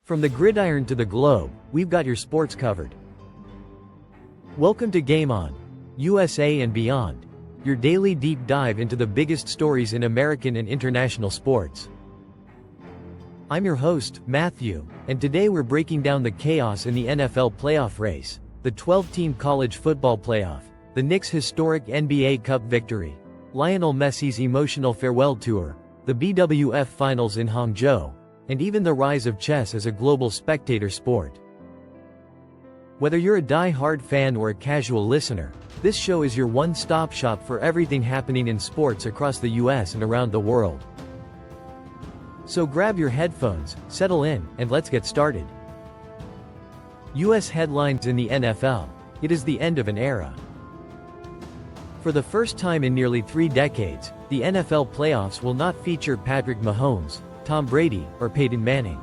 From the gridiron to the globe, we've got your sports covered. Welcome to Game On, USA and Beyond, your daily deep dive into the biggest stories in American and international sports. I'm your host, Matthew, and today we're breaking down the chaos in the NFL playoff race, the 12-team college football playoff, the Knicks' historic NBA Cup victory, Lionel Messi's emotional farewell tour, the BWF Finals in Hangzhou, and even the rise of chess as a global spectator sport. Whether you're a die-hard fan or a casual listener, this show is your one-stop shop for everything happening in sports across the US and around the world. So grab your headphones, settle in, and let's get started. US headlines in the NFL. It is the end of an era. For the first time in nearly 3 decades, the NFL playoffs will not feature Patrick Mahomes, Tom Brady, or Peyton Manning.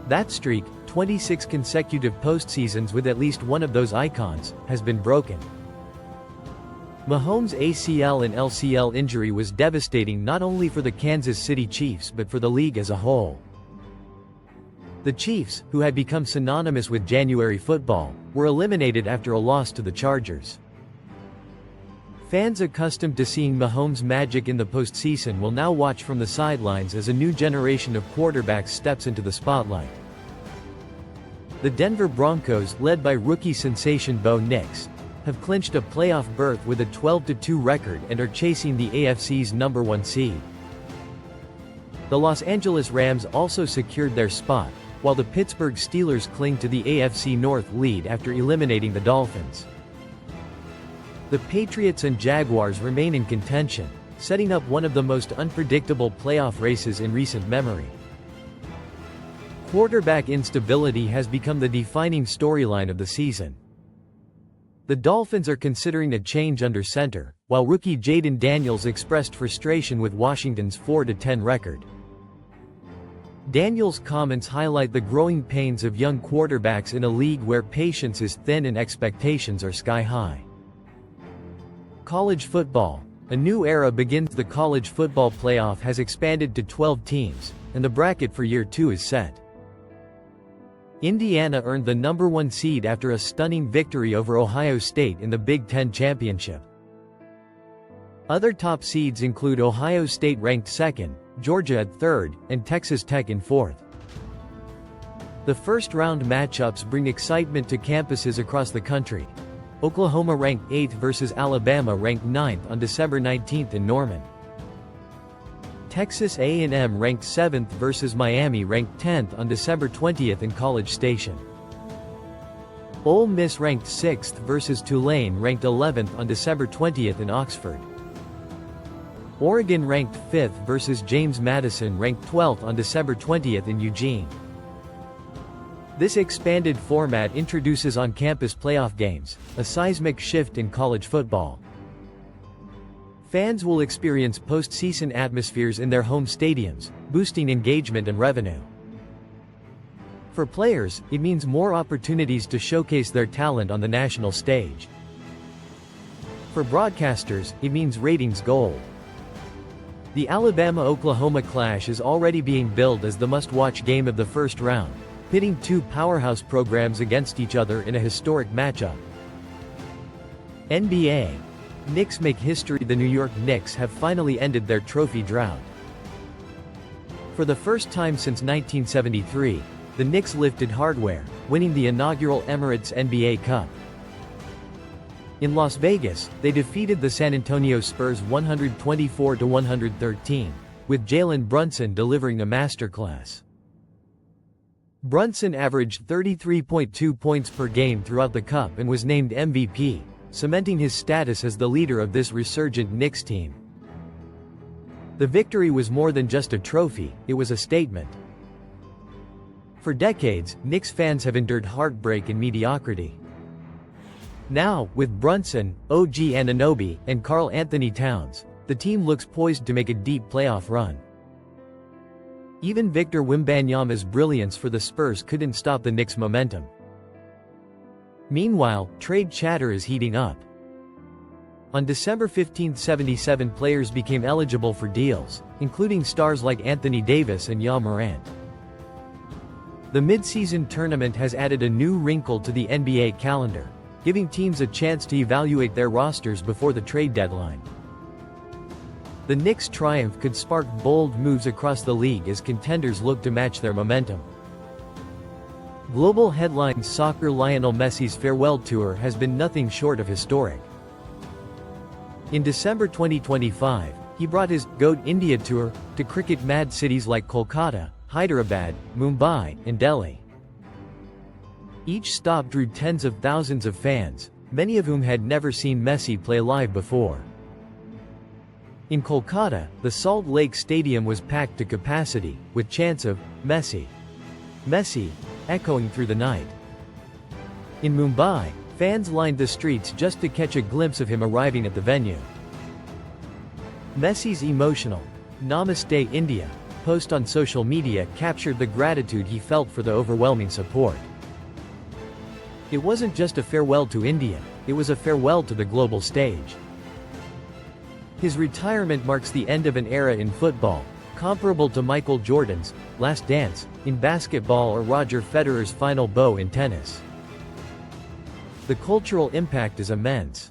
That streak, 26 consecutive postseasons with at least one of those icons, has been broken. Mahomes' ACL and LCL injury was devastating not only for the Kansas City Chiefs but for the league as a whole. The Chiefs, who had become synonymous with January football, were eliminated after a loss to the Chargers. Fans accustomed to seeing Mahomes' magic in the postseason will now watch from the sidelines as a new generation of quarterbacks steps into the spotlight. The Denver Broncos, led by rookie sensation Bo Nix, have clinched a playoff berth with a 12-2 record and are chasing the AFC's number 1 seed. The Los Angeles Rams also secured their spot, while the Pittsburgh Steelers cling to the AFC North lead after eliminating the Dolphins. The Patriots and Jaguars remain in contention, setting up one of the most unpredictable playoff races in recent memory. Quarterback instability has become the defining storyline of the season. The Dolphins are considering a change under center, while rookie Jayden Daniels expressed frustration with Washington's 4-10 record. Daniels' comments highlight the growing pains of young quarterbacks in a league where patience is thin and expectations are sky-high. College football. A new era begins. The college football playoff has expanded to 12 teams, and the bracket for year 2 is set. Indiana earned the number 1 seed after a stunning victory over Ohio State in the Big Ten Championship. Other top seeds include Ohio State ranked 2nd, Georgia at 3rd, and Texas Tech in 4th. The first-round matchups bring excitement to campuses across the country. Oklahoma ranked 8th versus Alabama ranked 9th on December 19th in Norman. Texas A&M ranked 7th versus Miami ranked 10th on December 20th in College Station. Ole Miss ranked 6th versus Tulane ranked 11th on December 20th in Oxford. Oregon ranked 5th versus James Madison ranked 12th on December 20th in Eugene. This expanded format introduces on-campus playoff games, a seismic shift in college football. Fans will experience postseason atmospheres in their home stadiums, boosting engagement and revenue. For players, it means more opportunities to showcase their talent on the national stage. For broadcasters, it means ratings gold. The Alabama-Oklahoma clash is already being billed as the must-watch game of the first round, pitting 2 powerhouse programs against each other in a historic matchup. NBA. Knicks make history. The New York Knicks have finally ended their trophy drought. For the first time since 1973, the Knicks lifted hardware, winning the inaugural Emirates NBA Cup. In Las Vegas, they defeated the San Antonio Spurs 124-113, with Jalen Brunson delivering a masterclass. Brunson averaged 33.2 points per game throughout the Cup and was named MVP, cementing his status as the leader of this resurgent Knicks team. The victory was more than just a trophy, it was a statement. For decades, Knicks fans have endured heartbreak and mediocrity. Now, with Brunson, OG Anunoby, and Karl Anthony Towns, the team looks poised to make a deep playoff run. Even Victor Wembanyama's brilliance for the Spurs couldn't stop the Knicks' momentum. Meanwhile, trade chatter is heating up. On December 15, 77 players became eligible for deals, including stars like Anthony Davis and Ja Morant. The mid-season tournament has added a new wrinkle to the NBA calendar, giving teams a chance to evaluate their rosters before the trade deadline. The Knicks' triumph could spark bold moves across the league as contenders look to match their momentum. Global headlines: soccer. Lionel Messi's farewell tour has been nothing short of historic. In December 2025, he brought his GOAT India tour to cricket-mad cities like Kolkata, Hyderabad, Mumbai, and Delhi. Each stop drew tens of thousands of fans, many of whom had never seen Messi play live before. In Kolkata, the Salt Lake Stadium was packed to capacity, with chants of "Messi, Messi" echoing through the night. In Mumbai, fans lined the streets just to catch a glimpse of him arriving at the venue. Messi's emotional "Namaste India" post on social media captured the gratitude he felt for the overwhelming support. It wasn't just a farewell to India, it was a farewell to the global stage. His retirement marks the end of an era in football, comparable to Michael Jordan's last dance in basketball or Roger Federer's final bow in tennis. The cultural impact is immense.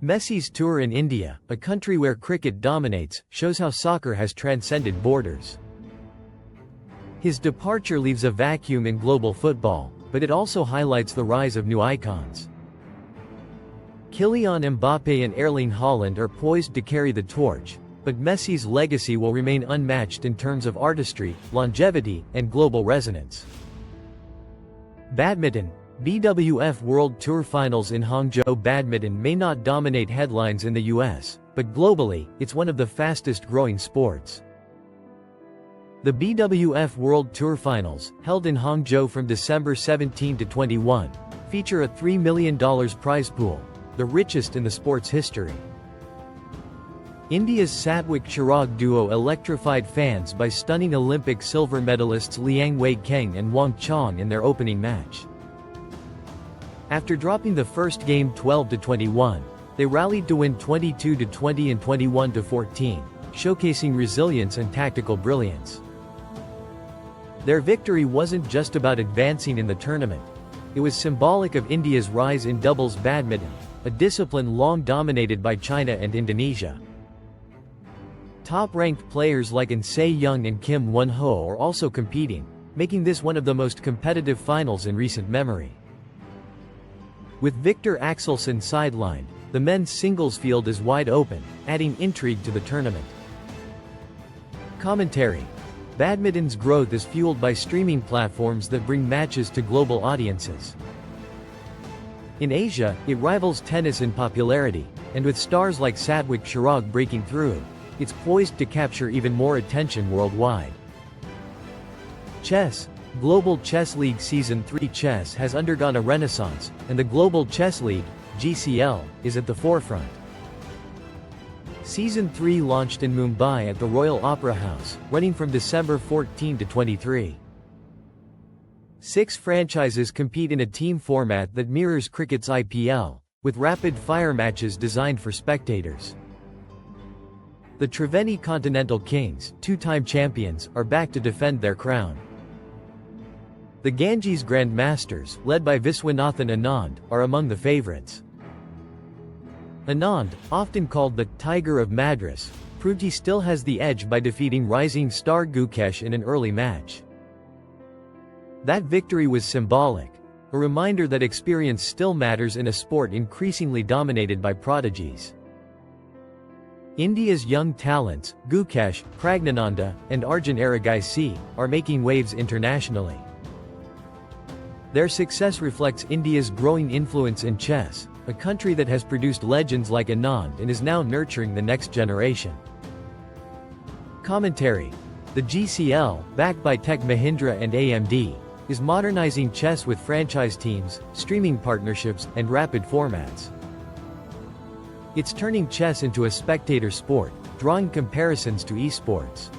Messi's tour in India, a country where cricket dominates, shows how soccer has transcended borders. His departure leaves a vacuum in global football, but it also highlights the rise of new icons. Kylian Mbappé and Erling Haaland are poised to carry the torch, but Messi's legacy will remain unmatched in terms of artistry, longevity, and global resonance. Badminton. BWF World Tour Finals in Hangzhou. Badminton may not dominate headlines in the US, but globally, it's one of the fastest-growing sports. The BWF World Tour Finals, held in Hangzhou from December 17 to 21, feature a $3 million prize pool, the richest in the sport's history. India's Satwik-Chirag duo electrified fans by stunning Olympic silver medalists Liang Wei-Keng and Wang Chong in their opening match. After dropping the first game 12-21, they rallied to win 22-20 and 21-14, showcasing resilience and tactical brilliance. Their victory wasn't just about advancing in the tournament. It was symbolic of India's rise in doubles badminton, a discipline long dominated by China and Indonesia. Top-ranked players like An Se-young and Kim Won-ho are also competing, making this one of the most competitive finals in recent memory. With Victor Axelsen sidelined, the men's singles field is wide open, adding intrigue to the tournament. Commentary. Badminton's growth is fueled by streaming platforms that bring matches to global audiences. In Asia, it rivals tennis in popularity, and with stars like Satwik-Chirag breaking through, it's poised to capture even more attention worldwide. Chess. Global Chess League Season 3. Chess has undergone a renaissance, and the Global Chess League, GCL, is at the forefront. Season 3 launched in Mumbai at the Royal Opera House, running from December 14 to 23. 6 franchises compete in a team format that mirrors cricket's IPL, with rapid-fire matches designed for spectators. The Triveni Continental Kings, 2-time champions, are back to defend their crown. The Ganges Grand Masters, led by Viswanathan Anand, are among the favorites. Anand, often called the Tiger of Madras, proved he still has the edge by defeating rising star Gukesh in an early match. That victory was symbolic, a reminder that experience still matters in a sport increasingly dominated by prodigies. India's young talents, Gukesh, Pragnananda, and Arjun Erigaisi, are making waves internationally. Their success reflects India's growing influence in chess, a country that has produced legends like Anand and is now nurturing the next generation. Commentary. The GCL, backed by Tech Mahindra and AMD, is modernizing chess with franchise teams, streaming partnerships, and rapid formats. It's turning chess into a spectator sport, drawing comparisons to esports.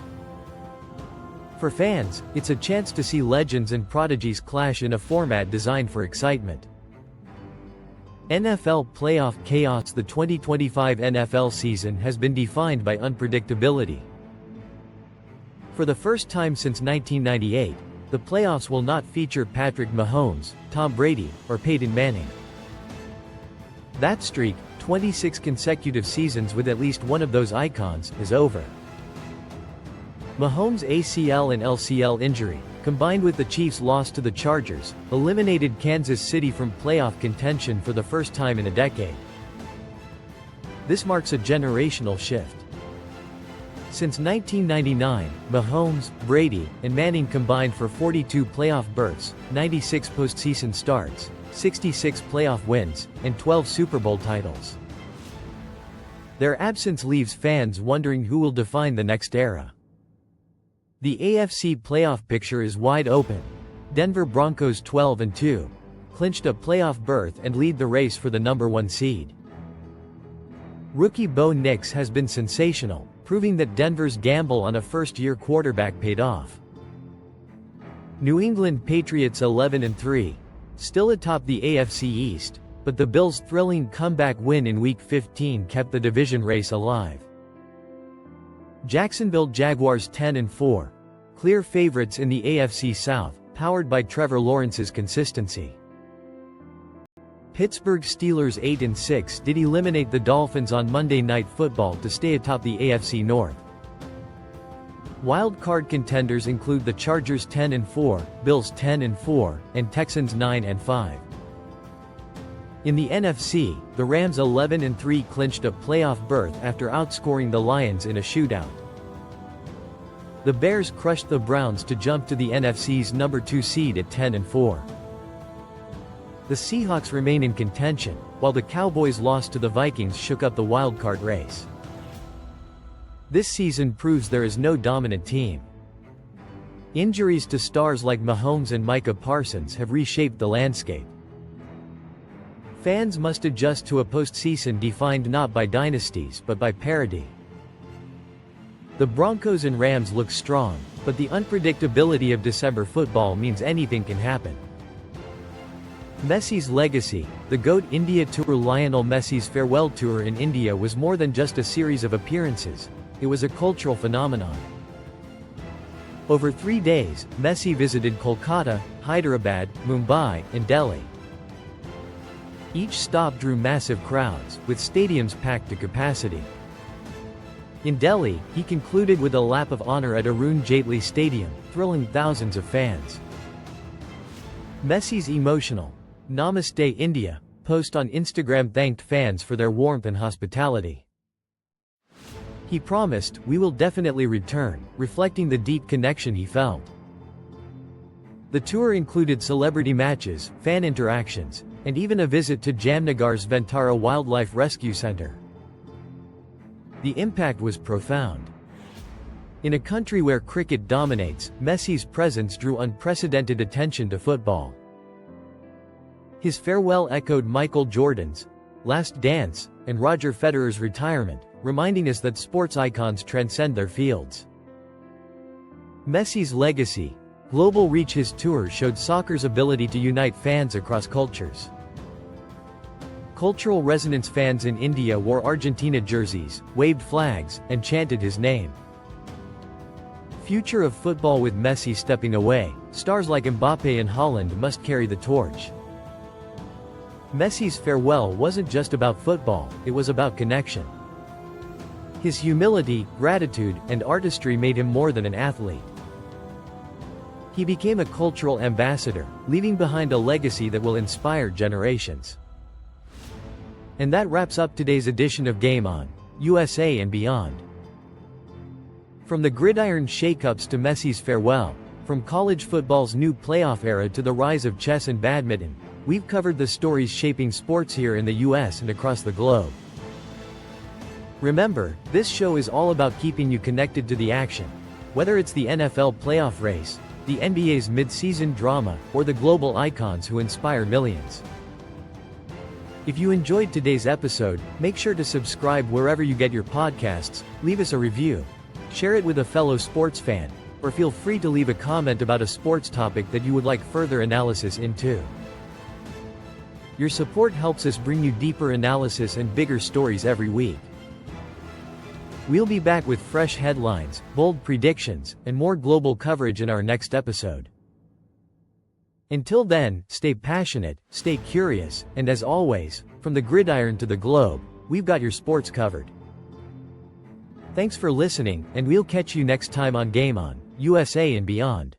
For fans, it's a chance to see legends and prodigies clash in a format designed for excitement. NFL playoff chaos. The 2025 NFL season has been defined by unpredictability. For the first time since 1998, the playoffs will not feature Patrick Mahomes, Tom Brady, or Peyton Manning. That streak, 26 consecutive seasons with at least one of those icons, is over. Mahomes' ACL and LCL injury, combined with the Chiefs' loss to the Chargers, eliminated Kansas City from playoff contention for the first time in a decade. This marks a generational shift. Since 1999, Mahomes, Brady, and Manning combined for 42 playoff berths, 96 postseason starts, 66 playoff wins, and 12 Super Bowl titles. Their absence leaves fans wondering who will define the next era. The AFC playoff picture is wide open. Denver Broncos 12-2, clinched a playoff berth and lead the race for the number 1 seed. Rookie Bo Nix has been sensational, proving that Denver's gamble on a first-year quarterback paid off. New England Patriots 11-3, still atop the AFC East, but the Bills' thrilling comeback win in Week 15 kept the division race alive. Jacksonville Jaguars 10-4, clear favorites in the AFC South, powered by Trevor Lawrence's consistency. Pittsburgh Steelers 8-6 did eliminate the Dolphins on Monday Night Football to stay atop the AFC North. Wild card contenders include the Chargers 10-4, Bills 10-4, and Texans 9-5. In the NFC, the Rams 11-3 clinched a playoff berth after outscoring the Lions in a shootout. The Bears crushed the Browns to jump to the NFC's number 2 seed at 10-4. The Seahawks remain in contention, while the Cowboys' loss to the Vikings shook up the wildcard race. This season proves there is no dominant team. Injuries to stars like Mahomes and Micah Parsons have reshaped the landscape. Fans must adjust to a postseason defined not by dynasties but by parity. The Broncos and Rams look strong, but the unpredictability of December football means anything can happen. Messi's legacy, the GOAT India Tour. Lionel Messi's farewell tour in India was more than just a series of appearances, it was a cultural phenomenon. Over 3 days, Messi visited Kolkata, Hyderabad, Mumbai, and Delhi. Each stop drew massive crowds, with stadiums packed to capacity. In Delhi, he concluded with a lap of honor at Arun Jaitley Stadium, thrilling thousands of fans. Messi's emotional "Namaste India" post on Instagram thanked fans for their warmth and hospitality. He promised, "We will definitely return," reflecting the deep connection he felt. The tour included celebrity matches, fan interactions, and even a visit to Jamnagar's Ventara Wildlife Rescue Center. The impact was profound. In a country where cricket dominates, Messi's presence drew unprecedented attention to football. His farewell echoed Michael Jordan's "Last Dance" and Roger Federer's retirement, reminding us that sports icons transcend their fields. Messi's legacy, global reach. His tour showed soccer's ability to unite fans across cultures. Cultural resonance. Fans in India wore Argentina jerseys, waved flags, and chanted his name. Future of football. With Messi stepping away, stars like Mbappe and Haaland must carry the torch. Messi's farewell wasn't just about football, it was about connection. His humility, gratitude, and artistry made him more than an athlete. He became a cultural ambassador, leaving behind a legacy that will inspire generations. And that wraps up today's edition of Game On, USA and Beyond. From the gridiron shakeups to Messi's farewell, from college football's new playoff era to the rise of chess and badminton, we've covered the stories shaping sports here in the US and across the globe. Remember, this show is all about keeping you connected to the action. Whether it's the NFL playoff race, the NBA's mid-season drama, or the global icons who inspire millions. If you enjoyed today's episode, make sure to subscribe wherever you get your podcasts, leave us a review, share it with a fellow sports fan, or feel free to leave a comment about a sports topic that you would like further analysis into. Your support helps us bring you deeper analysis and bigger stories every week. We'll be back with fresh headlines, bold predictions, and more global coverage in our next episode. Until then, stay passionate, stay curious, and as always, from the gridiron to the globe, we've got your sports covered. Thanks for listening, and we'll catch you next time on Game On, USA and Beyond.